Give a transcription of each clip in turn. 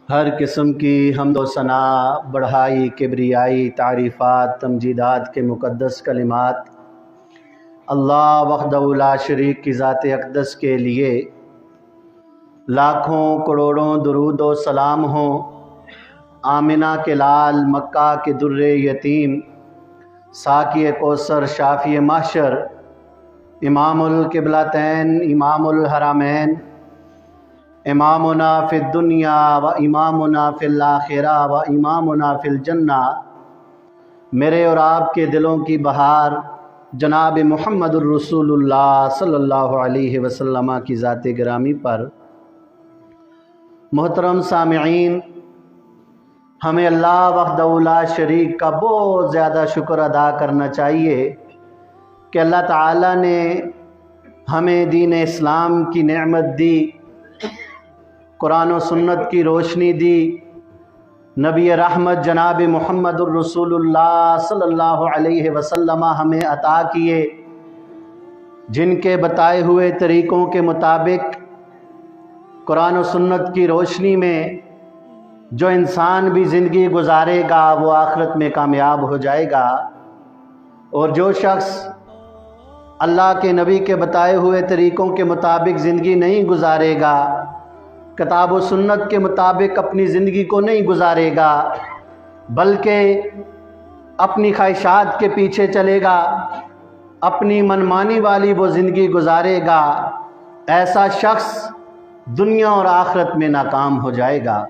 ہر قسم کی حمد و ثنا، بڑھائی، کبریائی، تعریفات، تمجیدات کے مقدس کلمات اللہ وحدہ لا شریک کی ذات اقدس کے لیے لاکھوں کروڑوں درود و سلام ہوں۔ آمنہ کے لال، مکہ کے در یتیم، ساقی کوثر، شافی محشر، امام القبلتین، امام الحرمین، امامنا فی الدنیا و امامنا فی الآخرہ و امامنا فی الجنہ، میرے اور آپ کے دلوں کی بہار جناب محمد الرسول اللہ صلی اللہ علیہ وسلم کی ذات گرامی پر۔ محترم سامعین، ہمیں اللہ وحدہ لا شریک کا بہت زیادہ شکر ادا کرنا چاہیے کہ اللہ تعالیٰ نے ہمیں دین اسلام کی نعمت دی، قرآن و سنت کی روشنی دی، نبی رحمت جناب محمد الرسول اللہ صلی اللہ علیہ وسلم ہمیں عطا کیے، جن کے بتائے ہوئے طریقوں کے مطابق قرآن و سنت کی روشنی میں جو انسان بھی زندگی گزارے گا وہ آخرت میں کامیاب ہو جائے گا، اور جو شخص اللہ کے نبی کے بتائے ہوئے طریقوں کے مطابق زندگی نہیں گزارے گا، کتاب و سنت کے مطابق اپنی زندگی کو نہیں گزارے گا، بلکہ اپنی خواہشات کے پیچھے چلے گا، اپنی منمانی والی وہ زندگی گزارے گا، ایسا شخص دنیا اور آخرت میں ناکام ہو جائے گا۔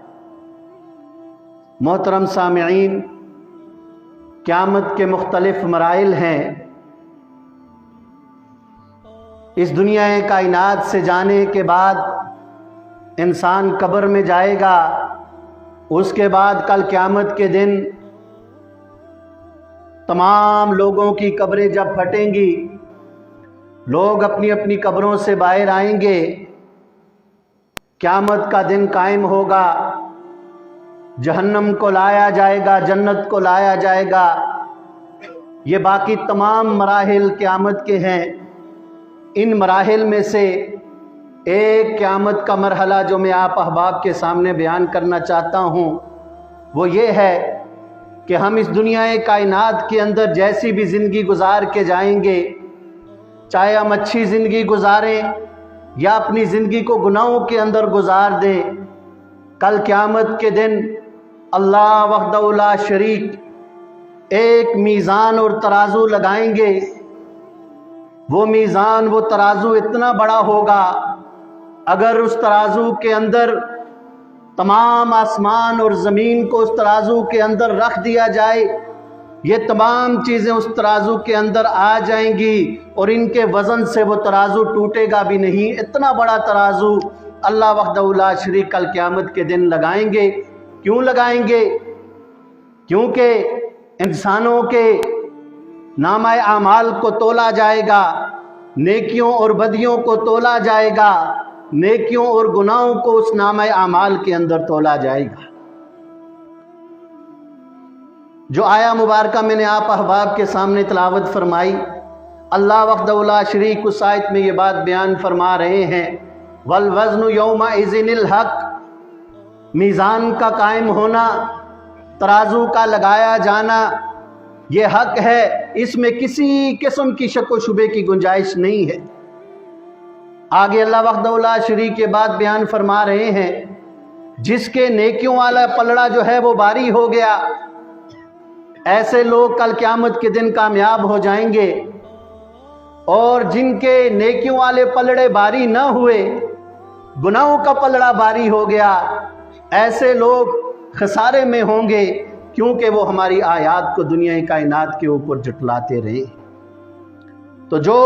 محترم سامعین، قیامت کے مختلف مراحل ہیں۔ اس دنیا کائنات سے جانے کے بعد انسان قبر میں جائے گا، اس کے بعد کل قیامت کے دن تمام لوگوں کی قبریں جب پھٹیں گی، لوگ اپنی اپنی قبروں سے باہر آئیں گے، قیامت کا دن قائم ہوگا، جہنم کو لایا جائے گا، جنت کو لایا جائے گا۔ یہ باقی تمام مراحل قیامت کے ہیں۔ ان مراحل میں سے ایک قیامت کا مرحلہ جو میں آپ احباب کے سامنے بیان کرنا چاہتا ہوں وہ یہ ہے کہ ہم اس دنیا کائنات کے اندر جیسی بھی زندگی گزار کے جائیں گے، چاہے ہم اچھی زندگی گزاریں یا اپنی زندگی کو گناہوں کے اندر گزار دیں، کل قیامت کے دن اللہ وحدہ لا شریک ایک میزان اور ترازو لگائیں گے۔ وہ میزان، وہ ترازو اتنا بڑا ہوگا، اگر اس ترازو کے اندر تمام آسمان اور زمین کو اس ترازو کے اندر رکھ دیا جائے، یہ تمام چیزیں اس ترازو کے اندر آ جائیں گی اور ان کے وزن سے وہ ترازو ٹوٹے گا بھی نہیں۔ اتنا بڑا ترازو اللہ وحدہ لا شریک کل قیامت کے دن لگائیں گے۔ کیوں لگائیں گے؟ کیونکہ انسانوں کے نامہ اعمال کو تولا جائے گا، نیکیوں اور بدیوں کو تولا جائے گا، نیکیوں اور گناہوں کو اس نامہ اعمال کے اندر تولا جائے گا۔ جو آیا مبارکہ میں نے آپ احباب کے سامنے تلاوت فرمائی، اللہ وحدہ لا شریک اس آیت میں یہ بات بیان فرما رہے ہیں، وَالْوَزْنُ يَوْمَئِذٍ الْحَقُّ، میزان کا قائم ہونا، ترازو کا لگایا جانا یہ حق ہے، اس میں کسی قسم کی شک و شبے کی گنجائش نہیں ہے۔ آگے اللہ وحدہ لا شریک یہ بات بیان فرما رہے ہیں، جس کے نیکیوں والا پلڑا جو ہے وہ باری ہو گیا، ایسے لوگ کل قیامت کے دن کامیاب ہو جائیں گے، اور جن کے نیکیوں والے پلڑے باری نہ ہوئے، گناہوں کا پلڑا باری ہو گیا، ایسے لوگ خسارے میں ہوں گے، کیونکہ وہ ہماری آیات کو دنیا کائنات کے اوپر جھٹلاتے رہے۔ تو جو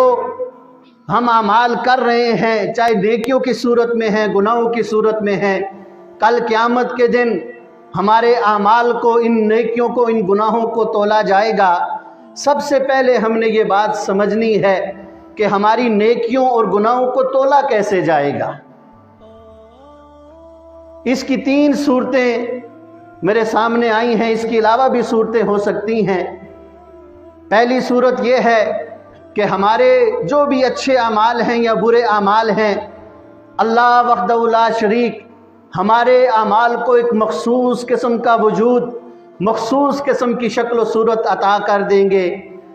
ہم اعمال کر رہے ہیں، چاہے نیکیوں کی صورت میں ہیں، گناہوں کی صورت میں ہیں، کل قیامت کے دن ہمارے اعمال کو، ان نیکیوں کو، ان گناہوں کو تولا جائے گا۔ سب سے پہلے ہم نے یہ بات سمجھنی ہے کہ ہماری نیکیوں اور گناہوں کو تولا کیسے جائے گا۔ اس کی 3 صورتیں میرے سامنے آئی ہیں، اس کے علاوہ بھی صورتیں ہو سکتی ہیں۔ پہلی صورت یہ ہے کہ ہمارے جو بھی اچھے اعمال ہیں یا برے اعمال ہیں، اللہ وحدہ لا شریک हमारे अमाल को एक मखसूस किस्म का वजूद, मखसूस किस्म की शक्ल व सूरत अता कर देंगे।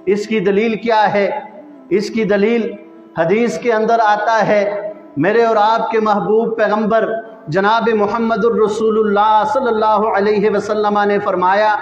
इसकी दलील क्या है? इसकी दलील हदीस के अंदर आता है, मेरे और आपके महबूब पैगंबर जनाब मुहम्मदुर रसूलुल्लाह सल्लल्लाहु अलैहि वसल्लम ने फरमाया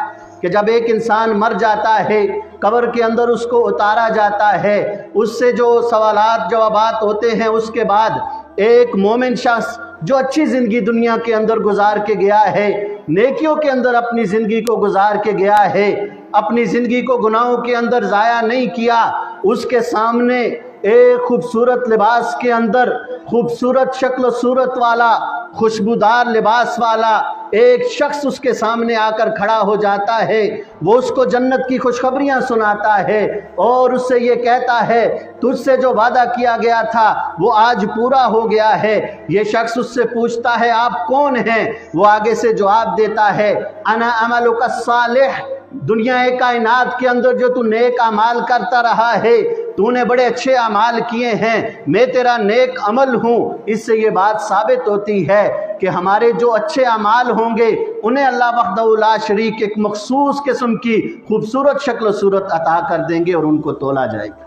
कि जब एक इंसान मर जाता है, कब्र के अंदर उसको उतारा जाता है, उससे जो सवालात जवाबात होते हैं, उसके बाद एक मोमिन शख्स जो अच्छी ज़िंदगी दुनिया के अंदर गुजार के गया है, नेकियों के अंदर अपनी ज़िंदगी को गुजार के गया है, अपनी ज़िंदगी को गुनाहों के अंदर ज़ाया नहीं किया, उसके सामने एक खूबसूरत लिबास के अंदर, खूबसूरत शक्ल सूरत वाला, खुशबूदार लिबास वाला एक शख्स उसके सामने आकर खड़ा हो जाता है। वो उसको जन्नत की खुशखबरियां सुनाता है और उससे ये कहता है, तुझसे जो वादा किया गया था वो आज पूरा हो गया है। ये शख्स उससे पूछता है, आप कौन हैं? वो आगे से जवाब देता है, अना अमलुका सालिह, दुनिया कायनात के अंदर जो तू नेक अमाल करता रहा है, तूने बड़े अच्छे अमाल किए हैं, मैं तेरा नेक अमल हूँ। इससे ये बात साबित होती है कि हमारे जो अच्छे अमाल होंगे उन्हें अल्लाह वहदहू ला शरीक एक मखसूस किस्म की खूबसूरत शक्ल सूरत अता कर देंगे और उनको तोला जाएगा।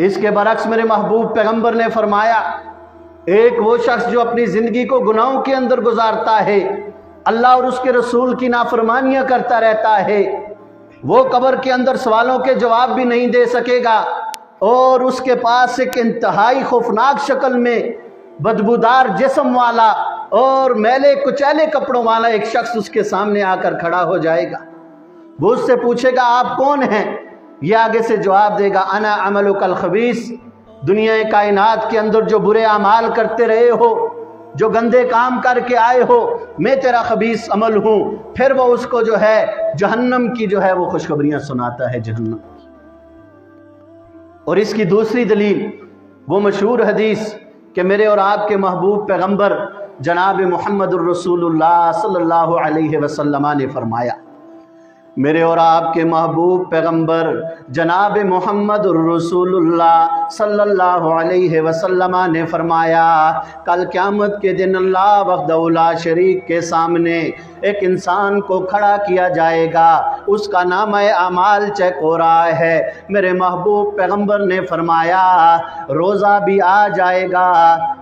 इसके बरक्स मेरे महबूब पैगंबर ने फरमाया, एक वो शख्स जो अपनी ज़िंदगी को गुनाहों के अंदर गुजारता है, अल्लाह और उसके रसूल की नाफरमानियाँ करता रहता है, वो कब्र के अंदर सवालों के जवाब भी नहीं दे सकेगा और उसके पास एक इंतहाई खौफनाक शक्ल में बदबूदार जिस्म वाला और मैले कुचैले कपड़ों वाला एक शख्स उसके सामने आकर खड़ा हो जाएगा। वो उससे पूछेगा, आप कौन हैं? ये आगे से जवाब देगा, अना अमलुकल खबीस, दुनिया कायनात के अंदर जो बुरे अमाल करते रहे हो, जो गंदे काम करके आए हो, मैं तेरा खबीस अमल हूँ। फिर वो उसको जो है जहन्नम की जो है वो खुशखबरियाँ सुनाता है, जहन्नम। और इसकी दूसरी दलील वो मशहूर हदीस कि मेरे और आपके महबूब पैगंबर जनाब मुहम्मदुर रसूलुल्लाह सल्लल्लाहु अलैहि वसल्लम ने फरमाया, मेरे और आपके महबूब पैगंबर जनाब मुहम्मदुर रसूलुल्लाह सल्लल्लाहु अलैहि वसल्लम ने फरमाया, कल क़यामत के दिन अल्लाह वहदहू ला शरीक के सामने एक इंसान को खड़ा किया जाएगा, उसका नाम अमाल चेक हो रहा है। मेरे महबूब पैगंबर ने फरमाया, रोज़ा भी आ जाएगा,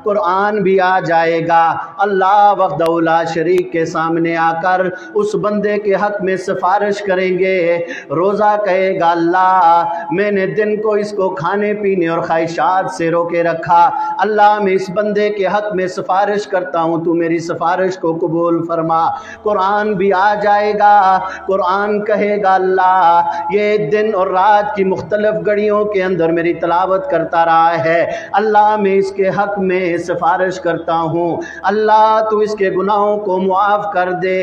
कुरान भी आ जाएगा। अल्लाह वहदहू ला शरीक के सामने आकर उस बंदे के हक़ में सिफारिश करेंगे। रोज़ा कहेगा, अल्लाह मैंने दिन को इसको खाने पीने और ख्वाहिशात से रोके रखा, अल्लाह मैं इस बंदे के हक़ में सिफारिश करता हूँ, तू मेरी सिफारिश को कबूल फरमा। कुरान भी आ जाएगा, कुरान कहेगा, अल्लाह ये दिन और रात की मुख्तलिफ घड़ियों के अंदर मेरी तिलावत करता रहा है, अल्लाह मैं इसके हक़ में सिफारिश करता हूँ, अल्लाह तू इसके गुनाहों को मुआफ़ कर दे।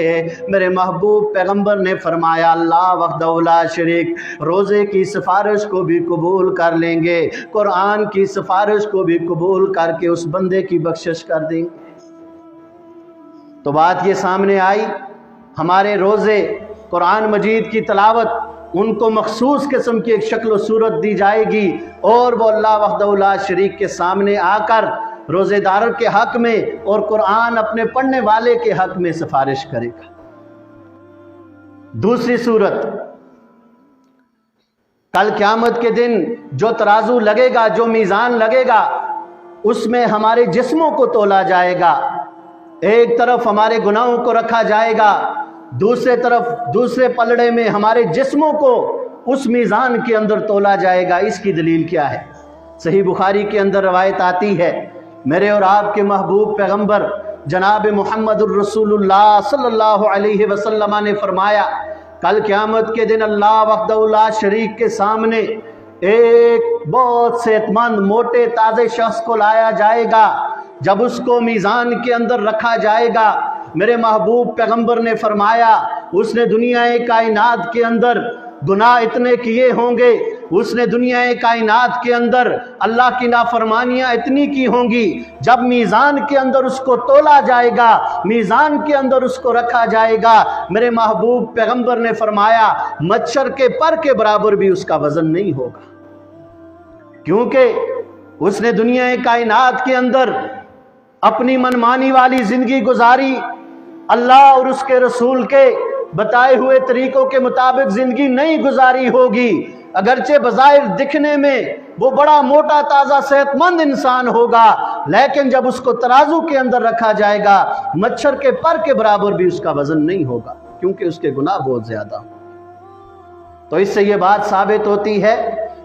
मेरे महबूब पैगंबर ने फरमाया, अल्लाह वहदहू ला शरीक रोज़े की सिफारिश को भी कबूल कर लेंगे, कुरान की सिफारिश को भी कबूल करके उस बंदे की बख्शिश कर देंगे। तो बात ये सामने आई, हमारे रोज़े, कुरान मजीद की तिलावत उनको मखसूस किस्म की एक शक्ल सूरत दी जाएगी और वो अल्लाह वहदहू ला शरीक के सामने आकर रोज़ेदार के हक़ में और कुरान अपने पढ़ने वाले के हक़ में सिफारिश करेगा। दूसरी सूरत, कल क़यामत के दिन जो तराजू लगेगा, जो मीज़ान लगेगा, उसमें हमारे जिस्मों को तोला जाएगा। एक तरफ हमारे गुनाहों को रखा जाएगा, दूसरे तरफ दूसरे पलड़े में हमारे जिस्मों को उस मीज़ान के अंदर तोला जाएगा। इसकी दलील क्या है? सही बुखारी के अंदर रवायत आती है, मेरे और आपके महबूब पैगंबर जनाब मुहम्मदुर रसूलुल्लाह सल्लल्लाहु अलैहि वसल्लम ने फरमाया, कल क़यामत के दिन अल्लाह वहदहू ला शरीक के सामने एक बहुत सेहतमंद मोटे ताज़े शख्स को लाया जाएगा। जब उसको मीज़ान के अंदर रखा जाएगा, मेरे महबूब पैगंबर ने फरमाया, उसने दुनिया कायनात के अंदर गुनाह इतने किए होंगे, उसने दुनिया कायनात के अंदर अल्लाह की नाफरमानियाँ इतनी की होंगी, जब मीज़ान के अंदर उसको तोला जाएगा, मीज़ान के अंदर उसको रखा जाएगा, मेरे महबूब पैगंबर ने फरमाया, मच्छर के पर के बराबर भी उसका वज़न नहीं होगा, क्योंकि उसने दुनिया कायनात के अंदर अपनी मनमानी वाली जिंदगी गुजारी, अल्लाह और उसके रसूल के बताए हुए तरीकों के मुताबिक जिंदगी नहीं गुजारी होगी, अगरचे बज़ाहिर दिखने में वो बड़ा मोटा ताज़ा सेहतमंद इंसान होगा, लेकिन जब उसको तराजू के अंदर रखा जाएगा मच्छर के पर के बराबर भी उसका वजन नहीं होगा, क्योंकि उसके गुनाह बहुत ज्यादा। तो इससे ये बात साबित होती है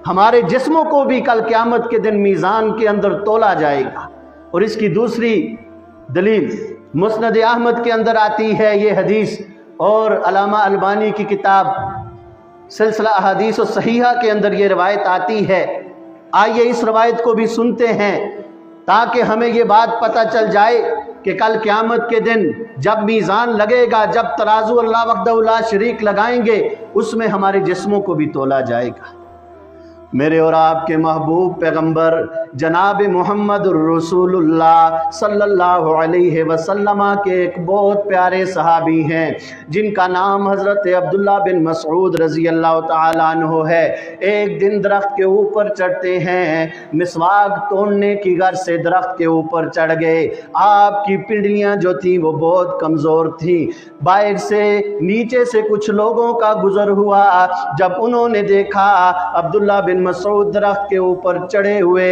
हमारे जिस्मों को भी कल क़यामत के दिन मीज़ान के अंदर तोला जाएगा। और इसकी दूसरी दलील मुस्नद अहमद के अंदर आती है ये हदीस, और अल्लामा अलबानी की किताब सिलसिला अहादीस और सहीहा के अंदर ये रवायत आती है। आइए इस रवायत को भी सुनते हैं ताकि हमें ये बात पता चल जाए कि कल क़यामत के दिन जब मीज़ान लगेगा, जब तराजू अल्लाह वहदहू ला शरीक लगाएंगे, उसमें हमारे जिस्मों को भी तोला जाएगा। मेरे और आपके महबूब पैगंबर जनाब मोहम्मद रसूलुल्लाह सल्लल्लाहु अलैहि वसल्लम के एक बहुत प्यारे सहाबी हैं जिनका नाम हज़रत अब्दुल्ला बिन मसऊद रज़ी अल्लाह तआला अन्हु है। एक दिन दरख्त के ऊपर चढ़ते हैं, मिसवाक तोड़ने की गर्ज से दरख्त के ऊपर चढ़ गए। आपकी पिंडलियाँ जो थी वो बहुत कमज़ोर थी। बाहर से नीचे से कुछ लोगों का गुज़र हुआ। जब उन्होंने देखा अब्दुल्ला बिन मसऊद दरख्त के ऊपर चढ़े हुए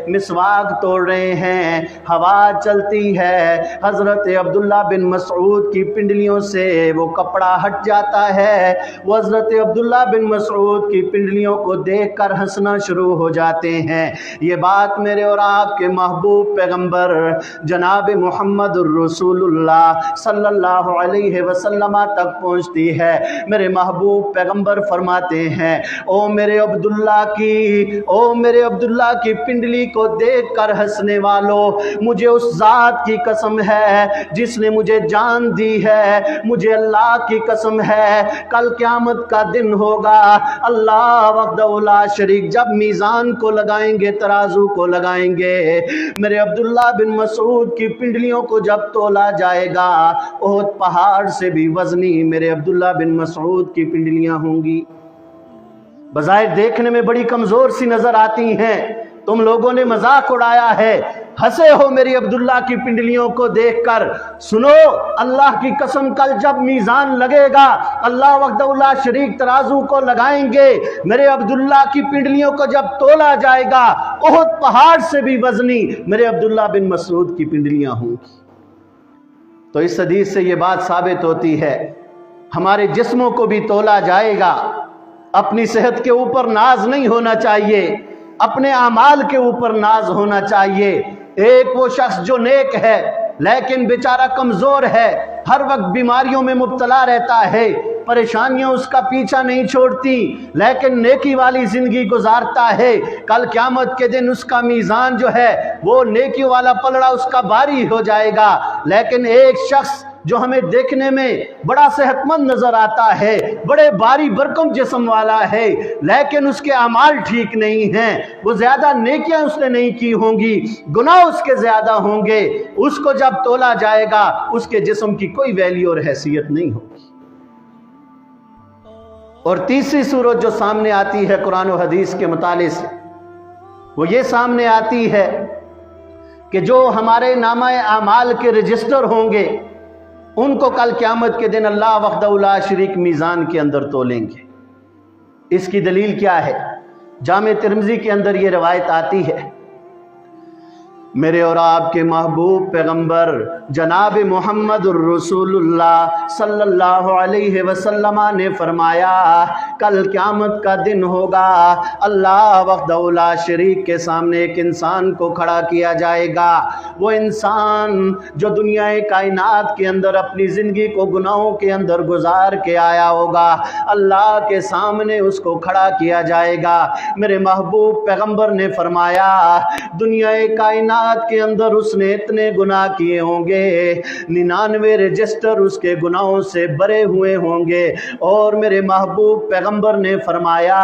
मिसवाक तोड़ रहे हैं, हवा चलती है, हज़रत अब्दुल्ला बिन मसऊद की पिंडलियों से वो कपड़ा हट जाता है। वो हज़रत अब्दुल्ला बिन मसऊद की पिंडलियों को देखकर हंसना शुरू हो जाते हैं। ये बात मेरे और आपके महबूब पैगंबर जनाब मोहम्मद रसूलुल्लाह सल्लल्लाहु अलैहि वसल्लम तक पहुँचती है। मेरे महबूब पैगंबर फरमाते हैं, ओ मेरे अब्दुल्ला की पिंडली को देखकर हंसने वालों, मुझे उस ज़ात की कसम है जिसने मुझे जान दी है, मुझे अल्लाह की कसम है, कल क़यामत का दिन होगा, अल्लाह वहदहू ला शरीक जब मीज़ान को लगाएंगे, तराजू को लगाएंगे, मेरे अब्दुल्ला बिन मसऊद की पिंडलियों को जब तोला जाएगा, ओहद पहाड़ से भी वज़नी मेरे अब्दुल्ला बिन मसऊद की पिंडलियाँ होंगी। बज़ाहिर देखने में बड़ी कमज़ोर सी नज़र आती हैं। तुम लोगों ने मजाक उड़ाया है, हंसे हो मेरी अब्दुल्ला की पिंडलियों को देखकर। सुनो, अल्लाह की कसम कल जब मीज़ान लगेगा, अल्लाह वहदहू ला शरीक तराजू को लगाएंगे, मेरे अब्दुल्ला की पिंडलियों को जब तोला जाएगा, ओहद पहाड़ से भी वज़नी मेरे अब्दुल्ला बिन मसऊद की पिंडलियाँ होंगी। तो इस हदीस से ये बात साबित होती है हमारे जिस्मों को भी तोला जाएगा। अपनी सेहत के ऊपर नाज नहीं होना चाहिए, अपने अमाल के ऊपर नाज होना चाहिए। एक वो शख्स जो नेक है लेकिन बेचारा कमज़ोर है, हर वक्त बीमारियों में मुब्तला रहता है, परेशानियां उसका पीछा नहीं छोड़ती, लेकिन नेकी वाली ज़िंदगी गुजारता है, कल क़यामत के दिन उसका मीज़ान जो है वो नेकी वाला पलड़ा उसका भारी हो जाएगा। लेकिन एक शख्स जो हमें देखने में बड़ा सेहतमंद नज़र आता है, बड़े भारी भरकम जिस्म वाला है, लेकिन उसके अमाल ठीक नहीं हैं, वो ज़्यादा नेकियां उसने नहीं की होंगी, गुनाह उसके ज़्यादा होंगे, उसको जब तोला जाएगा उसके जिस्म की कोई वैल्यू और हैसियत नहीं होगी। और तीसरी सूरत जो सामने आती है कुरान और हदीस के मुताले से, वो ये सामने आती है कि जो हमारे नामा अमाल के रजिस्टर होंगे उनको कल क़यामत के दिन अल्लाह वहदहू ला शरीक मीज़ान के अंदर तोलेंगे। इसकी दलील क्या है? जामे तिर्मिज़ी के अंदर ये रवायत आती है, मेरे और आपके महबूब पैगंबर जनाब मोहम्मद रसूलुल्लाह सल्लल्लाहु अलैहि वसल्लम ने फरमाया, कल क़यामत का दिन होगा, अल्लाह वहदहू ला शरीक के सामने एक इंसान को खड़ा किया जाएगा। वो इंसान जो दुनिया कायनात के अंदर अपनी ज़िंदगी को गुनाहों के अंदर गुजार के आया होगा, अल्लाह के सामने उसको खड़ा किया जाएगा। मेरे महबूब पैगंबर ने फरमाया, दुनिया कायनात के अंदर उसने इतने गुनाह किए होंगे, 99 रजिस्टर उसके गुनाहों से भरे हुए होंगे, और मेरे महबूब पैगंबर ने फरमाया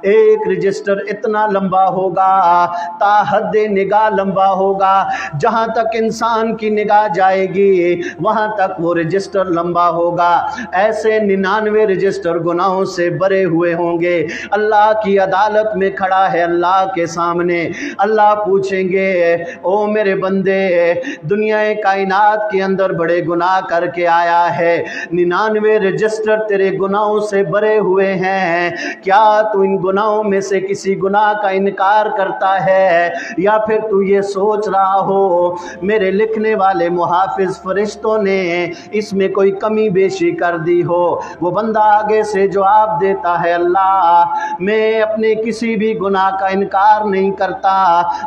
एक रजिस्टर इतना लंबा होगा, ता हद निगाह लंबा होगा, जहाँ तक इंसान की निगाह जाएगी वहाँ तक वो रजिस्टर लंबा होगा। ऐसे 99 रजिस्टर गुनाहों से भरे हुए होंगे। अल्लाह की अदालत में खड़ा है, अल्लाह के सामने अल्लाह पूछेंगे ओ मेरे बंदे, दुनिया कायनात के अंदर बड़े गुनाह करके आया है, 99 रजिस्टर तेरे गुनाहों से भरे हुए हैं, क्या तू इन गुनाहों में से किसी गुनाह का इनकार करता है, या फिर तू ये सोच रहा हो मेरे लिखने वाले मुहाफिज फरिश्तों ने इसमें कोई कमी बेशी कर दी हो। वो बंदा आगे से जवाब देता है अल्लाह मैं अपने किसी भी गुनाह का इनकार नहीं करता,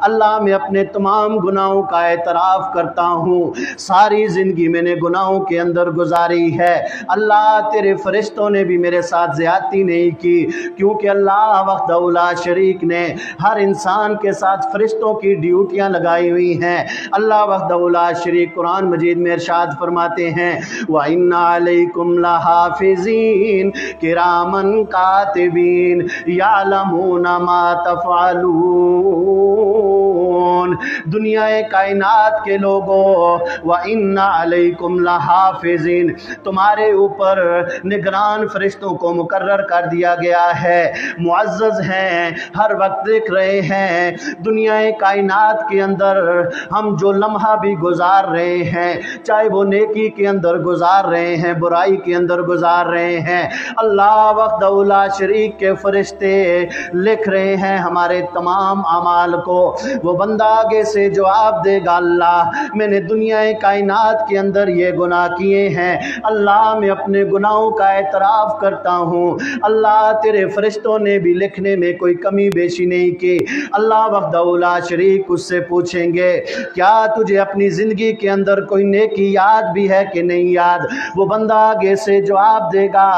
अल्लाह मैं अपने तमाम गुनाहों का एतराफ़ करता हूँ, सारी ज़िंदगी मैंने गुनाहों के अंदर गुजारी है, अल्लाह तेरे फरिश्तों ने भी मेरे साथ ज़्यादती नहीं की, क्योंकि अल्लाह वहदहू ला शरीक ने हर इंसान के साथ फरिश्तों की ड्यूटियाँ लगाई हुई हैं। अल्लाह वहदहू ला शरीक कुरान मजीद में इरशाद फरमाते हैं व इन्ना अलैकुम लहाफ़िज़ीन किरामन कातिबीन यालमूना मा तफ़अलून। दुनिया कायनात के लोगों व इन्ना अलैकुम लहाफ़िज़ीन, तुम्हारे ऊपर निगरान फरिश्तों को मुकर्रर कर दिया गया है, मुअज़्ज़ज़ हैं, हर वक्त देख रहे हैं दुनिया कायनात के अंदर हम जो लम्हा भी गुजार रहे हैं, चाहे वो नेकी के अंदर गुजार रहे हैं, बुराई के अंदर गुजार रहे हैं, अल्लाह वहदहू ला शरीक के फरिश्ते लिख रहे हैं हमारे तमाम अमाल को। वो बंदा आगे से जवाब देगा अल्लाह मैंने दुनिया कायनात के अंदर ये गुनाह किए हैं, अल्लाह मैं अपने गुनाहों का एतराफ़ करता हूँ, अल्लाह तेरे फरिश्तों ने भी लिखने में कोई कमी बेशी नहीं की। अल्लाह वहदहू ला शरीक उससे पूछेंगे क्या तुझे अपनी ज़िंदगी के अंदर कोई नेकी याद भी है कि नहीं याद? वो बंदा आगे से जवाब देगा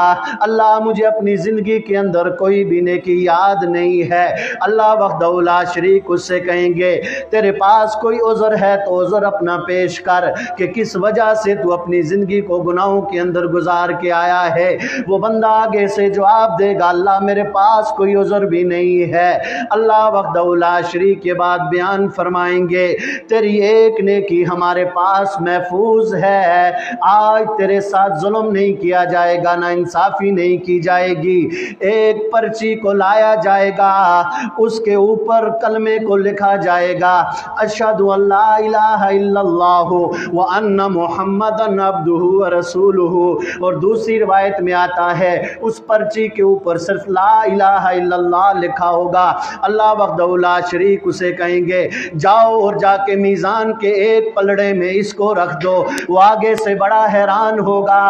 अल्लाह मुझे अपनी ज़िंदगी के अंदर कोई भी नेकी याद नहीं है। अल्लाह वहदहू ला शरीक उससे कहेंगे तेरे पास कोई उज़र है तो उज़र अपना पेश कर कि किस वजह से तू अपनी ज़िंदगी को गुनाहों के अंदर गुजार के आया है। वो बंदा आगे से जवाब देगा अल्लाह मेरे पास कोई उज़र भी नहीं है। अल्लाह वहदहू ला शरीक ये बात बयान फरमाएंगे तेरी एक नेकी हमारे पास महफूज है, आज तेरे साथ जुल्म नहीं किया जाएगा, ना इंसाफ़ी नहीं की जाएगी। एक पर्ची को लाया जाएगा, उसके ऊपर कलमे को लिखा जाएगा अशहदु अल्ला इलाहा इल्लल्लाहु व अन्ना मुहम्मदन अब्दुहु व रसूलुहु। और दूसरी रिवायत में आता है उस पर्ची के ऊपर सिर्फ ला इलाहा इल्लल्लाह लिखा होगा। अल्लाह वहदहू ला शरीक उसे कहेंगे जाओ और जाके मीज़ान के एक पलड़े में इसको रख दो। वो आगे से बड़ा हैरान होगा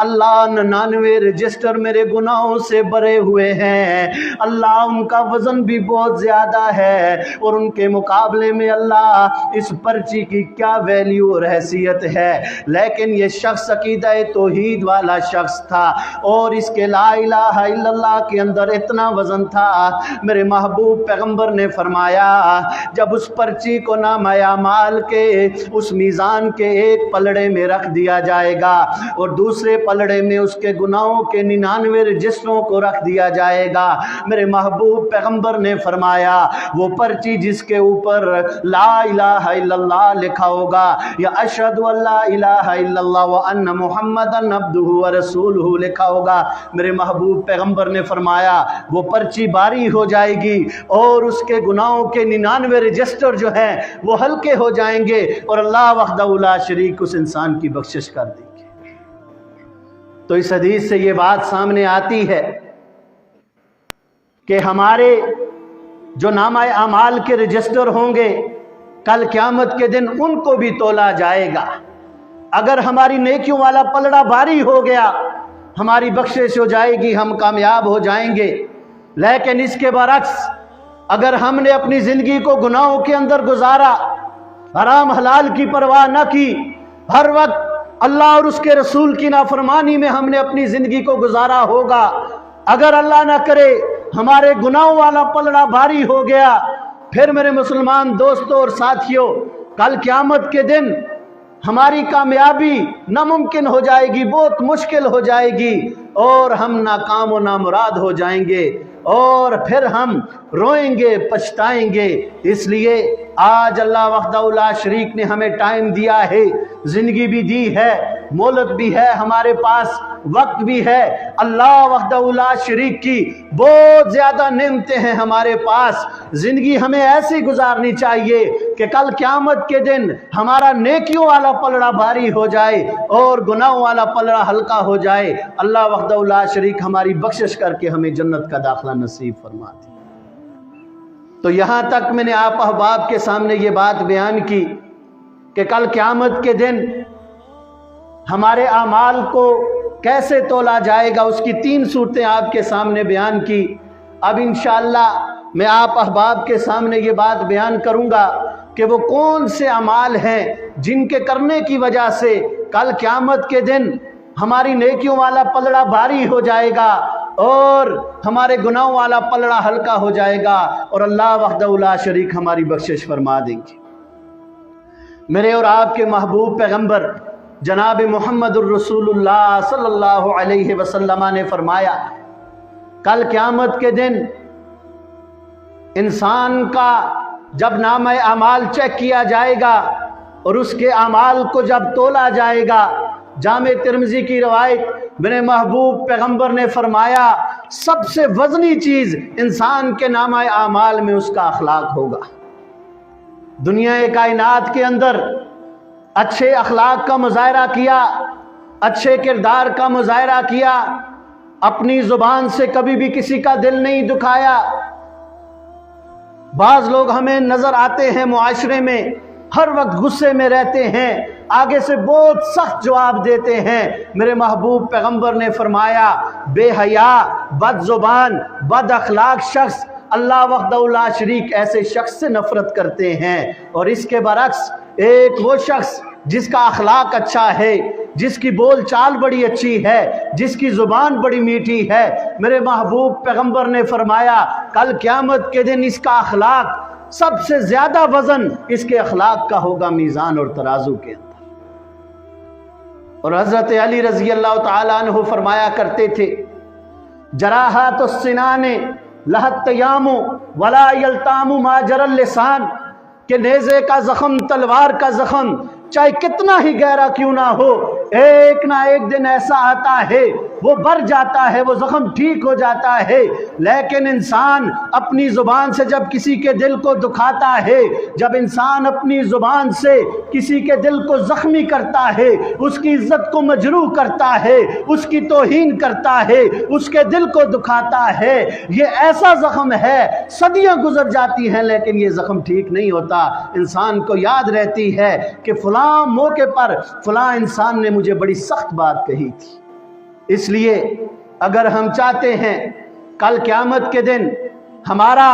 अल्लाह 99 रजिस्टर मेरे गुनाहों से भरे हुए हैं, अल्लाह उनका वज़न भी बहुत ज़्यादा है और उनके मुकाबले में अल्लाह इस पर्ची की क्या वैल्यू और हैसियत है। लेकिन ये शख्स अकीदा तौहीद वाला शख्स था और इसके ला इलाहा इल्लल्लाह के अंदर इतना वज़न था, मेरे महबूब पैगंबर ने फरमाया जब उस पर्ची को नामाया माल के उस मीज़ान के एक पलड़े में रख दिया जाएगा और दूसरे पलड़े में उसके गुनाहों के 99 रजिस्टरों को रख दिया जाएगा, मेरे महबूब पैगंबर ने फरमाया वो पर्ची जिसके ऊपर ला इलाहा इल्लल्लाह लिखा होगा या अशहदु अल्ला इलाहा इल्लल्लाह व अन्ना मुहम्मदन अब्दुहु व रसूलुहु लिखा होगा, मेरे महबूब पैगंबर ने फरमाया वो पर्ची बारी हो जाएगी और उसके गुनाहों के 99 रजिस्टर जो हैं वो हल्के हो जाएंगे और अल्लाह वहदहू ला शरीक उस इंसान की बख्शिश कर देंगे। तो इस हदीस से ये बात सामने आती है कि हमारे जो नामा अमाल के रजिस्टर होंगे कल क़यामत के दिन उनको भी तोला जाएगा। अगर हमारी नेकियों वाला पलड़ा भारी हो गया हमारी बख्शिश हो जाएगी, हम कामयाब हो जाएंगे। लेकिन इसके बरक्स अगर हमने अपनी ज़िंदगी को गुनाहों के अंदर गुजारा, हराम हलाल की परवाह न की, हर वक्त अल्लाह और उसके रसूल की नाफरमानी में हमने अपनी ज़िंदगी को गुजारा होगा, अगर अल्लाह ना करे हमारे गुनाहों वाला पलड़ा भारी हो गया, फिर मेरे मुसलमान दोस्तों और साथियों कल क़यामत के दिन हमारी कामयाबी नामुमकिन हो जाएगी, बहुत मुश्किल हो जाएगी और हम नाकाम व नामुराद हो जाएंगे और फिर हम रोएंगे, पछताएंगे। इसलिए आज अल्लाह वहदहू ला शरीक ने हमें टाइम दिया है, ज़िंदगी भी दी है, मोहलत भी है हमारे पास, वक्त भी है। अल्लाह वहदहू ला शरीक की बहुत ज़्यादा नेमतें हैं हमारे पास। ज़िंदगी हमें ऐसी गुजारनी चाहिए कि कल क़यामत के दिन हमारा नेकियों वाला पलड़ा भारी हो जाए और गुनाहों वाला पलड़ा हल्का हो जाए। अल्लाह वहदहू ला शरीक हमारी बख्शिश करके हमें जन्नत का दाखिला नसीब फरमा दे। तो यहाँ तक मैंने आप अहबाब के सामने ये बात बयान की कि कल क़यामत के दिन हमारे आमाल को कैसे तोला जाएगा, उसकी 3 सूरतें आपके सामने बयान की। अब इंशाअल्लाह मैं आप अहबाब के सामने ये बात बयान करूँगा कि वो कौन से अमाल हैं जिनके करने की वजह से कल क़यामत के दिन हमारी नेकियों वाला पलड़ा भारी हो जाएगा और हमारे गुनाहों वाला पलड़ा हल्का हो जाएगा और अल्लाह वहदहू ला शरीक हमारी बख्शिश फरमा देंगे। मेरे और आपके महबूब पैगंबर जनाब मुहम्मदुर रसूलुल्लाह सल्लल्लाहु अलैहि वसल्लम ने फरमाया, कल क़यामत के दिन इंसान का जब नाम अमाल चेक किया जाएगा और उसके अमाल को जब तोला जाएगा, जामे तिरमिज़ी की रवायत मेरे महबूब पैगंबर ने फरमाया, सबसे वज़नी चीज़ इंसान के नाम आमाल में उसका अखलाक होगा। दुनिया कायनात के अंदर अच्छे अखलाक का मुज़ाहरा किया, अच्छे किरदार का मुज़ाहरा किया, अपनी ज़ुबान से कभी भी किसी का दिल नहीं दुखाया। बाज़ लोग हमें नज़र आते हैं मुआशरे में, हर वक्त गुस्से में रहते हैं, आगे से बहुत सख्त जवाब देते हैं। मेरे महबूब पैगंबर ने फरमाया, बेहया, बदजुबान, बद अखलाक शख्स अल्लाह वहदहू ला शरीक ऐसे शख्स से नफरत करते हैं। और इसके बरक्स एक वो शख्स जिसका अखलाक अच्छा है, जिसकी बोल चाल बड़ी अच्छी है, जिसकी ज़ुबान बड़ी मीठी है, मेरे महबूब पैगंबर ने फरमाया कल क़यामत के दिन इसका अखलाक सबसे ज़्यादा वज़न इसके अखलाक का होगा मीज़ान और तराजू के अंदर। और हज़रत अली रज़ी अल्लाह ताला अन्हु फरमाया करते थे, जराहात सिनाने लहत तयामु वला यल्तामु माजरल लिसान, कि नेज़े का ज़ख़म, तलवार का ज़ख़म चाहे कितना ही गहरा क्यों ना हो, एक ना एक दिन ऐसा आता है वो भर जाता है, वो ज़ख़म ठीक हो जाता है। लेकिन इंसान अपनी ज़ुबान से जब किसी के दिल को दुखाता है, जब इंसान अपनी ज़ुबान से किसी के दिल को ज़ख्मी करता है, उसकी इज़्ज़त को मजरूह करता है, उसकी तौहीन करता है, उसके दिल को दुखाता है, ये ऐसा ज़ख़म है, सदियाँ गुजर जाती हैं लेकिन ये ज़ख़म ठीक नहीं होता। इंसान को याद रहती है कि फ़लाँ मौके पर फ़लाँ इंसान ने मुझे बड़ी सख्त बात कही थी। इसलिए अगर हम चाहते हैं कल क़यामत के दिन हमारा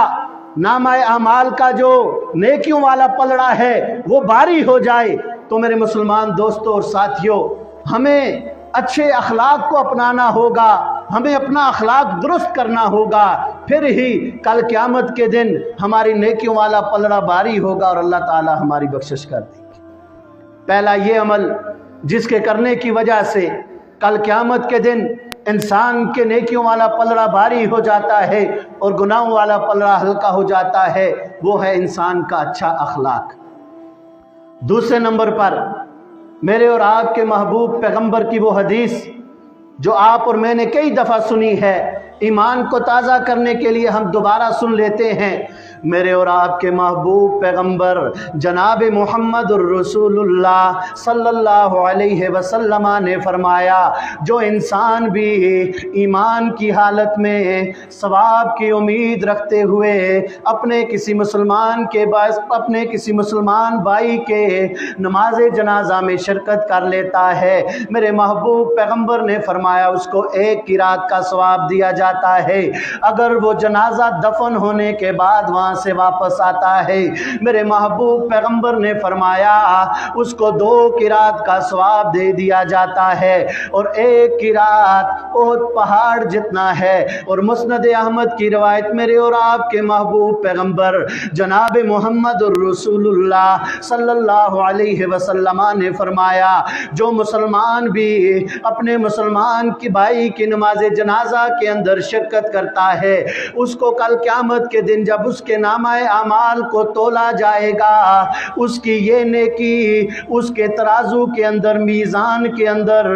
नामा अमाल का जो नेकियों वाला पलड़ा है वो भारी हो जाए, तो मेरे मुसलमान दोस्तों और साथियों, हमें अच्छे अखलाक को अपनाना होगा, हमें अपना अखलाक दुरुस्त करना होगा, फिर ही कल क़यामत के दिन हमारी नेकियों वाला पलड़ा भारी होगा और अल्लाह ताला हमारी बख्शिश कर देंगे। पहला ये अमल जिसके करने की वजह से कल क़यामत के दिन इंसान के नेकियों वाला पलड़ा भारी हो जाता है और गुनाहों वाला पलड़ा हल्का हो जाता है, वो है इंसान का अच्छा अखलाक। दूसरे नंबर पर मेरे और आपके महबूब पैगंबर की वो हदीस जो आप और मैंने कई दफ़ा सुनी है, ईमान को ताज़ा करने के लिए हम दोबारा सुन लेते हैं। मेरे और आपके महबूब पैगंबर जनाब मुहम्मदुर रसूलुल्लाह सल्लल्लाहु अलैहि वसल्लम ने फरमाया, जो इंसान भी ईमान की हालत में सवाब की उम्मीद रखते हुए अपने किसी मुसलमान भाई के नमाज जनाजा में शिरकत कर लेता है, मेरे महबूब पैगंबर ने फरमाया उसको 1 क़िरात का सवाब दिया जाता है। अगर वो जनाजा दफन होने के बाद वहाँ से वापस आता है, मेरे महबूब पैगंबर ने फरमाया उसको 2 किरात का सवाब दे दिया जाता है, और 1 किरात ओहद पहाड़ जितना है। और मुस्नद अहमद की रवायत मेरे और आपके महबूब पैगंबर जनाब मोहम्मद रसूलुल्लाह सल्लल्लाहु अलैहि वसल्लम ने फरमाया जो मुसलमान भी अपने मुसलमान की भाई की नमाज जनाजा के अंदर शिरकत करता है, उसको कल क़यामत के दिन जब उसके नामाए अमाल को तोला जाएगा, उसकी ये नेकी उसके तराजू के अंदर, मीज़ान के अंदर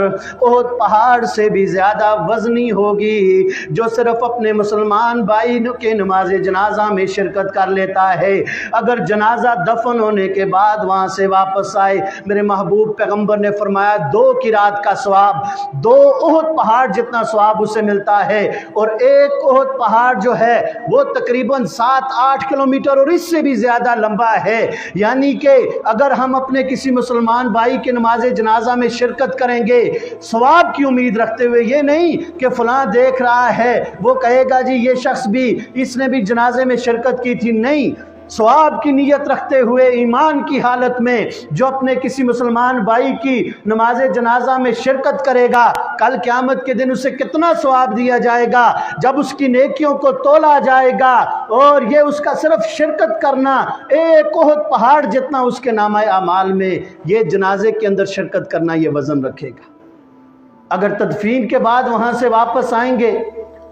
ओहद पहाड़ से भी ज़्यादा वज़नी होगी, जो सिर्फ अपने मुसलमान भाई के नमाज जनाजा में शिरकत कर लेता है। अगर जनाजा दफन होने के बाद वहाँ से वापस आए, मेरे महबूब पैगंबर ने फरमाया 2 किरात का सवाब, 2 ओहद पहाड़ जितना सवाब उसे मिलता है। और 1 ओहद पहाड़ जो है वो तकरीबन 7-8 किलोमीटर और इससे भी ज़्यादा लंबा है। यानी कि अगर हम अपने किसी मुसलमान भाई के नमाज जनाजा में शिरकत करेंगे सवाब की उम्मीद रखते हुए, ये नहीं कि फ़लाँ देख रहा है वो कहेगा जी ये शख्स भी, इसने भी जनाजे में शिरकत की थी, नहीं, सवाब की नीयत रखते हुए ईमान की हालत में जो अपने किसी मुसलमान भाई की नमाज जनाजा में शिरकत करेगा, कल क़यामत के दिन उसे कितना सवाब दिया जाएगा जब उसकी नेकियों को तोला जाएगा। और ये उसका सिर्फ शिरकत करना 1 ओहद पहाड़ जितना उसके नामा अमाल में ये जनाजे के अंदर शिरकत करना ये वज़न रखेगा। अगर तदफीन के बाद वहाँ से वापस आएंगे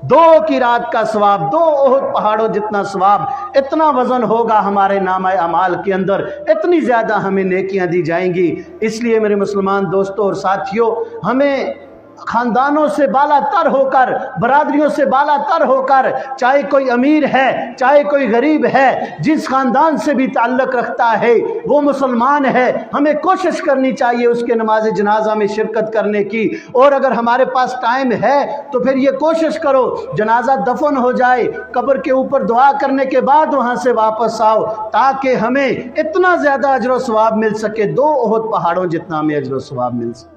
2 किरात का सवाब, 2 ओहद पहाड़ों जितना सवाब, इतना वज़न होगा हमारे नामा अमाल के अंदर, इतनी ज़्यादा हमें नेकियां दी जाएंगी। इसलिए मेरे मुसलमान दोस्तों और साथियों, हमें ख़ानदानों से बाला तर होकर, बरादरियों से बाला तर होकर, चाहे कोई अमीर है चाहे कोई गरीब है, जिस ख़ानदान से भी ताल्लुक़ रखता है वो मुसलमान है, हमें कोशिश करनी चाहिए उसके नमाज जनाजा में शिरकत करने की। और अगर हमारे पास टाइम है तो फिर ये कोशिश करो जनाजा दफन हो जाए, कब्र के ऊपर दुआ करने के बाद वहाँ से वापस आओ, ताकि हमें इतना ज़्यादा अजर व सवाब मिल सके, 2 ओहद पहाड़ों जितना हमें अजर व सवाब मिल सके।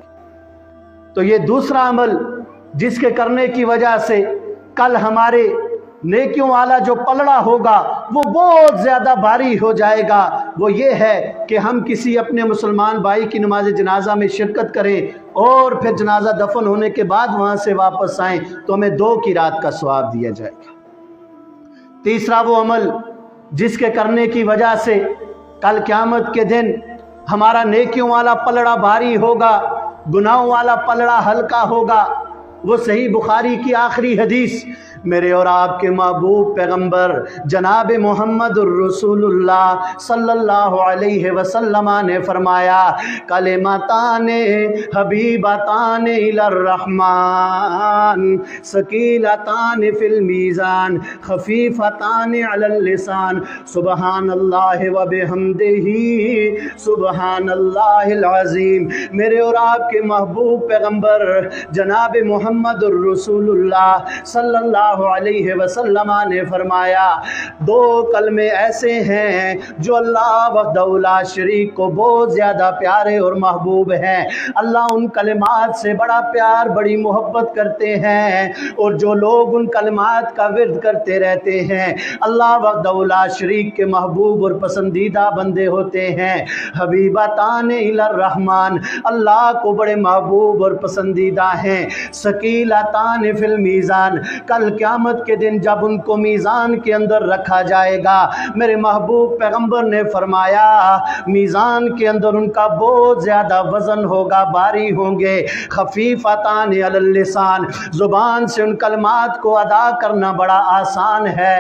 तो ये दूसरा अमल जिसके करने की वजह से कल हमारे नेकियों वाला जो पलड़ा होगा वो बहुत ज़्यादा भारी हो जाएगा, वो ये है कि हम किसी अपने मुसलमान भाई की नमाज जनाजा में शिरकत करें और फिर जनाजा दफन होने के बाद वहाँ से वापस आएँ तो हमें 2 किरात का सवाब दिया जाएगा। तीसरा वो अमल जिसके करने की वजह से कल क़यामत के दिन हमारा नेकियों वाला पलड़ा भारी होगा, गुनाहों वाला पलड़ा हल्का होगा, वो सही बुखारी की आखिरी हदीस मेरे और आपके महबूब पैगंबर जनाब मोहम्मद रसूलुल्लाह सल्लल्लाहु अलैहि वसल्लम ने फरमाया कलिमताने हबीबताने इलर रहमान सकीलताने फिल मीज़ान खफीफताने अलल लिसान सुबहानल्लाहि व बिहम्दिही सुबहानल्लाहिल अज़ीम। मेरे और आपके महबूब पैगंबर जनाब मोहम्मद रसूलुल्लाह सल्लल्लाहु अलैहि वसल्लम ने फरमाया 2 कलमे ऐसे हैं जो अल्लाह वहदहु ला शरीक को बहुत ज़्यादा प्यारे और महबूब हैं। अल्लाह उन कलिमात से बड़ा प्यार, बड़ी मोहब्बत करते हैं, और जो लोग उन कलिमात का विर्द करते रहते हैं अल्लाह वहदहु ला शरीक के महबूब और पसंदीदा बंदे होते हैं। हबीबतान इलर रहमान, अल्लाह को बड़े महबूब और पसंदीदा हैं। सकीलतान फिल मीज़ान, कल क़यामत के दिन जब उनको मीज़ान के अंदर रखा जाएगा, मेरे महबूब पैगंबर ने फरमाया मीज़ान के अंदर उनका बहुत ज़्यादा वज़न होगा, भारी होंगे। खफीफतान अलल लिसान, ज़ुबान से उन कलमात को अदा करना बड़ा आसान है।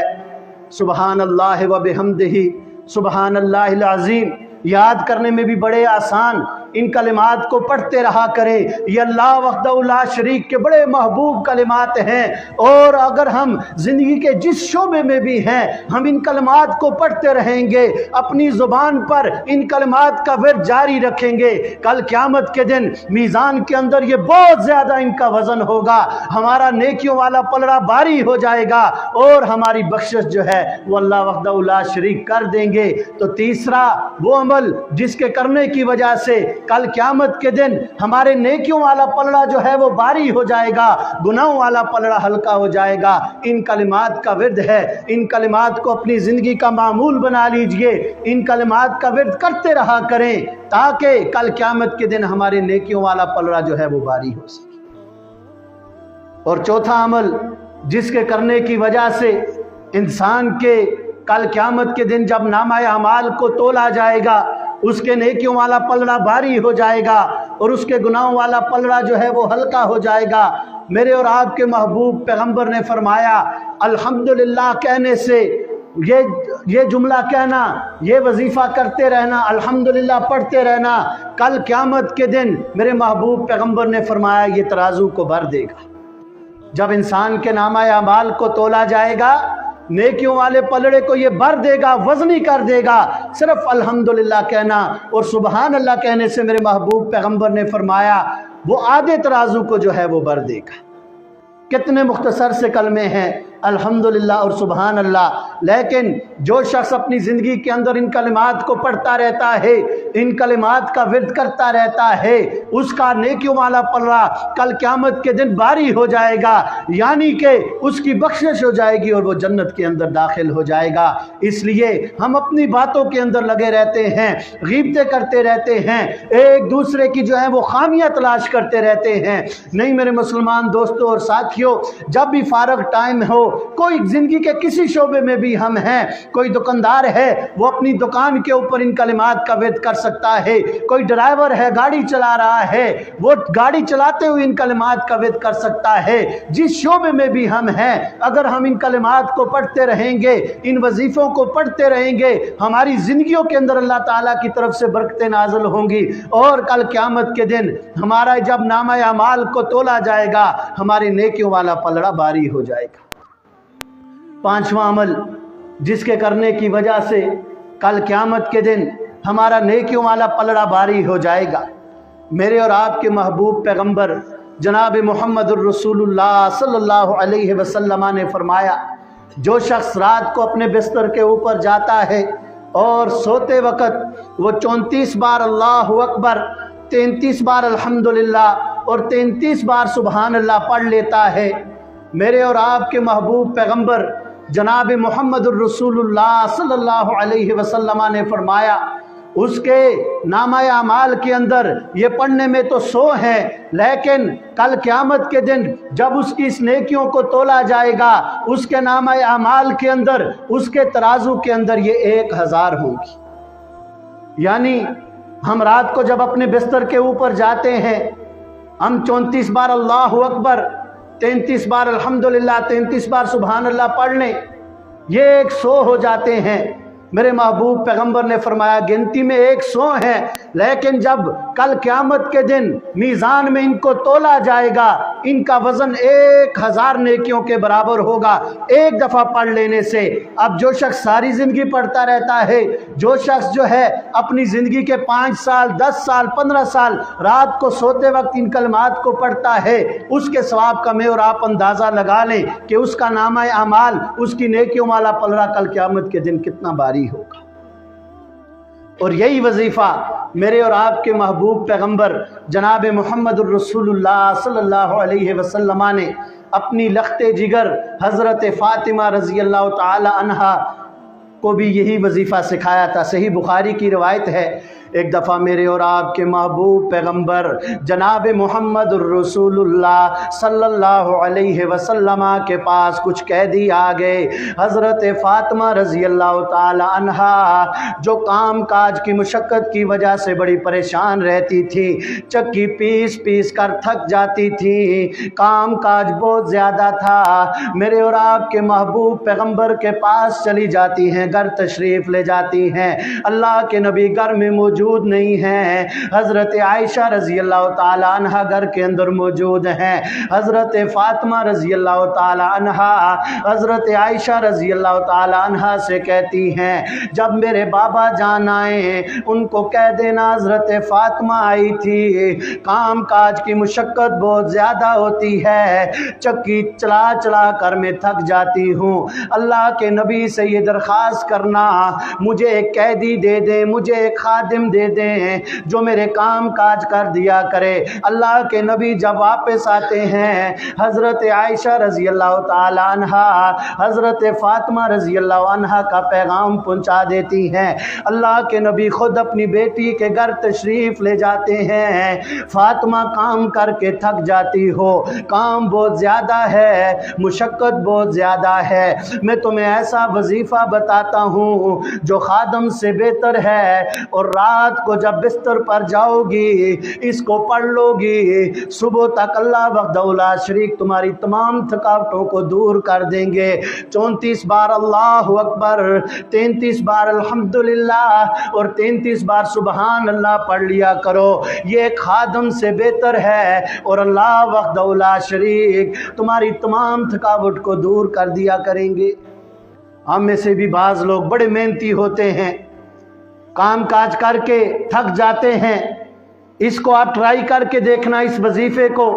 सुबहानल्लाहि व बिहम्दिही सुबहानल्लाहिल अज़ीम, याद करने में भी बड़े आसान, इन कलिमात को पढ़ते रहा करें। ये अल्लाह वहदहु ला शरीक के बड़े महबूब कलिमात हैं, और अगर हम ज़िंदगी के जिस शोबे में भी हैं हम इन कलिमात को पढ़ते रहेंगे, अपनी ज़ुबान पर इन कलिमात का विर्द जारी रखेंगे, कल क़यामत के दिन मीज़ान के अंदर ये बहुत ज़्यादा इनका वज़न होगा, हमारा नेकियों वाला पलड़ा भारी हो जाएगा और हमारी बख्शिश जो है वो अल्लाह वहदहु ला शरीक कर देंगे। तो तीसरा वो अमल जिसके करने की वजह से कल क़यामत के दिन हमारे नेकियों वाला पलड़ा जो है वो भारी हो जाएगा, गुनाहों वाला पलड़ा हल्का हो जाएगा। इन कलिमात का विर्द है, इन कलिमात को अपनी ज़िंदगी का मामूल बना लीजिए, इन कलिमात का विर्द करते रहा करें ताकि कल क़यामत के दिन हमारे नेकियों वाला पलड़ा जो है वो भारी हो सके। और चौथा अमल जिसके करने की वजह से इंसान के कल क़यामत के दिन जब नामा अमाल को तोला जाएगा उसके नेकियों वाला पलड़ा भारी हो जाएगा और उसके गुनाहों वाला पलड़ा जो है वो हल्का हो जाएगा। मेरे और आपके महबूब पैगंबर ने फरमाया, अल्हम्दुलिल्लाह कहने से, ये जुमला कहना, ये वजीफ़ा करते रहना, अल्हम्दुलिल्लाह पढ़ते रहना, कल क़यामत के दिन मेरे महबूब पैगंबर ने फरमाया ये तराजू को भर देगा। जब इंसान के नामा अमाल को तोला जाएगा नेकियों वाले पलड़े को ये भर देगा, वज़नी कर देगा। सिर्फ अल्हम्दुलिल्लाह कहना और सुबहान अल्लाह कहने से मेरे महबूब पैगंबर ने फरमाया वो आधे तराजू को जो है वो भर देगा। कितने मुख्तसर से कलमे हैं अल्हम्दुलिल्लाह और सुबहान अल्लाह, लेकिन जो शख्स अपनी ज़िंदगी के अंदर इन कलिमात को पढ़ता रहता है, इन कलिमात का विर्द करता रहता है, उसका नेकियों वाला पलड़ा कल क़यामत के दिन भारी हो जाएगा, यानी कि उसकी बख्शिश हो जाएगी और वो जन्नत के अंदर दाखिल हो जाएगा। इसलिए हम अपनी बातों के अंदर लगे रहते हैं, गीबतें करते रहते हैं, एक दूसरे की जो है वो खामियां तलाश करते रहते हैं। नहीं मेरे मुसलमान दोस्तों और साथियों, जब भी फारग टाइम हो, कोई जिंदगी के किसी शोबे में भी हम हैं, कोई दुकानदार है वो अपनी दुकान के ऊपर इन कलिमात का विर्द कर सकता है, कोई ड्राइवर है गाड़ी चला रहा है वो गाड़ी चलाते हुए इन कलिमात का विर्द कर सकता है। जिस शोबे में भी हम हैं, अगर हम इन कलिमात को पढ़ते रहेंगे, इन वजीफ़ों को पढ़ते रहेंगे, हमारी ज़िंदगियों के अंदर अल्लाह ताला की तरफ से बरकतें नाज़िल होंगी और कल क़यामत के दिन हमारा जब नामा अमाल को तोला जाएगा हमारे नेकियों वाला पलड़ा भारी हो जाएगा। पांचवा अमल जिसके करने की वजह से कल क़यामत के दिन हमारा नेकियों वाला पलड़ा भारी हो जाएगा। मेरे और आपके महबूब पैगंबर जनाब मुहम्मदुर रसूलुल्लाह सल्लल्लाहु अलैहि वसल्लम ने फरमाया, जो शख्स रात को अपने बिस्तर के ऊपर जाता है और सोते वक़्त वो 34 बार अल्लाहु अकबर, 33 बार अल्हम्दुलिल्लाह और 33 बार सुबहान अल्लाह पढ़ लेता है, मेरे और आपके महबूब पैगंबर जनाब मुहम्मदुर रसूलुल्लाह सल्लल्लाहु अलैहि वसल्लम ने फरमाया उसके नामा अमाल के अंदर ये पढ़ने में तो 100 है, लेकिन कल क़यामत के दिन जब उसकी इस नेकियों को तोला जाएगा उसके नामा अमाल के अंदर, उसके तराजू के अंदर ये 1000 होंगी। यानी हम रात को जब अपने बिस्तर के ऊपर जाते हैं, हम 34 बार अल्लाहु अकबर, 33 बार अल्हम्दुलिल्लाह, 33 बार सुबहान अल्लाह पढ़ लें, ये 100 हो जाते हैं। मेरे महबूब पैगंबर ने फरमाया गिनती में 100 हैं, लेकिन जब कल क़यामत के दिन मीज़ान में इनको तोला जाएगा इनका वज़न 1000 नेकियों के बराबर होगा एक दफ़ा पढ़ लेने से। अब जो शख्स सारी ज़िंदगी पढ़ता रहता है, जो शख्स जो है अपनी ज़िंदगी के 5 साल, 10 साल, 15 साल रात को सोते वक्त इन कलमात को पढ़ता है, उसके सवाब का मैं और आप अंदाज़ा लगा लें कि उसका नामा अमाल, उसकी नेकियों वाला पलड़ा कल क़यामत के दिन कितना भारी होगा। और यही वजीफ़ा मेरे और आपके महबूब पैगंबर जनाब मुहम्मदुर रसूलुल्लाह सल्लल्लाहु अलैहि वसल्लम ने अपनी लख्ते जिगर हज़रत फ़ातिमा रज़ी अल्लाह ताला अन्हा को भी यही वजीफ़ा सिखाया था। सही बुखारी की रवायत है, एक दफ़ा मेरे और आपके महबूब पैगंबर जनाब मुहम्मदुर रसूलुल्लाह सल्लल्लाहु अलैहि वसल्लम के पास कुछ कैदी आ गए। हज़रत फ़ातिमा रज़ी अल्लाह ताला अन्हा जो काम काज की मुशक्क़त की वजह से बड़ी परेशान रहती थी, चक्की पीस पीस कर थक जाती थी, काम काज बहुत ज़्यादा था, मेरे और आपके महबूब पैगंबर के पास चली जाती हैं, घर तशरीफ़ ले जाती हैं। अल्लाह के नबी घर में मौजूद नहीं है, हज़रत आयशा रज़ी अल्लाह ताला अन्हा घर के अंदर मौजूद हैं। हज़रत फ़ातिमा रज़ी अल्लाह ताला अन्हा हज़रत आयशा रज़ी अल्लाह ताला अन्हा से कहती हैं जब मेरे बाबा जान आए उनको कह देना हज़रत फ़ातिमा आई थी, काम काज की मुशक्क़त बहुत ज़्यादा होती है, चक्की चला चला कर मैं थक जाती हूँ, अल्लाह के नबी से ये दरख्वास्त करना मुझे एक कैदी दे दे, मुझे एक खादिम दे दें, जो मेरे काम काज कर दिया करे। अल्लाह के नबी जब वापस आते हैं, हज़रत आयशा रज़ी अल्लाह ताला अन्हा हज़रत फ़ातिमा रज़ी अल्लाह अन्हा का पैगाम पहुंचा देती हैं। अल्लाह के नबी खुद अपनी बेटी के घर तशरीफ़ ले जाते हैं। फ़ातिमा काम करके थक जाती हो, काम बहुत ज़्यादा है, मुशक्क़त बहुत ज़्यादा है, मैं तुम्हें ऐसा वजीफ़ा बताता हूँ जो खादम से बेहतर है, और रात को जब बिस्तर पर जाओगी इसको पढ़ लोगी, सुबह तक अल्लाह वहदहू ला शरीक तुम्हारी तमाम थकावटों को दूर कर देंगे। 34 बार अल्लाहु अकबर, 33 बार अल्हम्दुलिल्लाह और 33 बार सुबहान अल्लाह पढ़ लिया करो। ये खादम से बेहतर है और अल्लाह वहदहू ला शरीक तुम्हारी तमाम थकावट को दूर कर दिया करेंगे। हम में से भी बाज़ लोग बड़े मेहनती होते हैं, काम काज करके थक जाते हैं। इसको आप ट्राई करके देखना, इस वजीफे को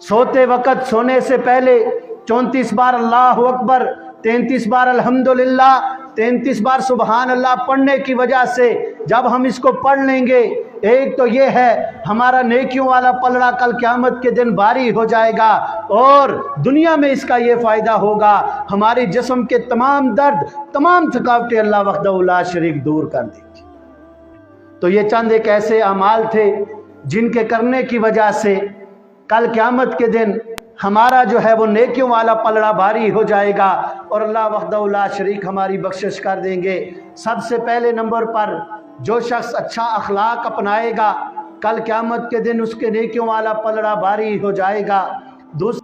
सोते वक़्त, सोने से पहले 34 बार अल्लाहु अकबर, 33 बार अल्हम्दुलिल्लाह, 33 बार सुबहान अल्लाह पढ़ने की वजह से जब हम इसको पढ़ लेंगे, एक तो ये है हमारा नेकियों वाला पलड़ा कल क़यामत के दिन भारी हो जाएगा, और दुनिया में इसका ये फ़ायदा होगा हमारी जिस्म के तमाम दर्द, तमाम थकावटें अल्लाह वहदहू ला शरीक दूर कर देगी। तो ये चंद एक ऐसे अमाल थे जिनके करने की वजह से कल क़यामत के दिन हमारा जो है वो नेकियों वाला पलड़ा भारी हो जाएगा और अल्लाह वहदहू ला शरीक हमारी बख्शिश कर देंगे। सबसे पहले नंबर पर जो शख्स अच्छा अखलाक अपनाएगा, कल क़यामत के दिन उसके नेकियों वाला पलड़ा भारी हो जाएगा। दूसरे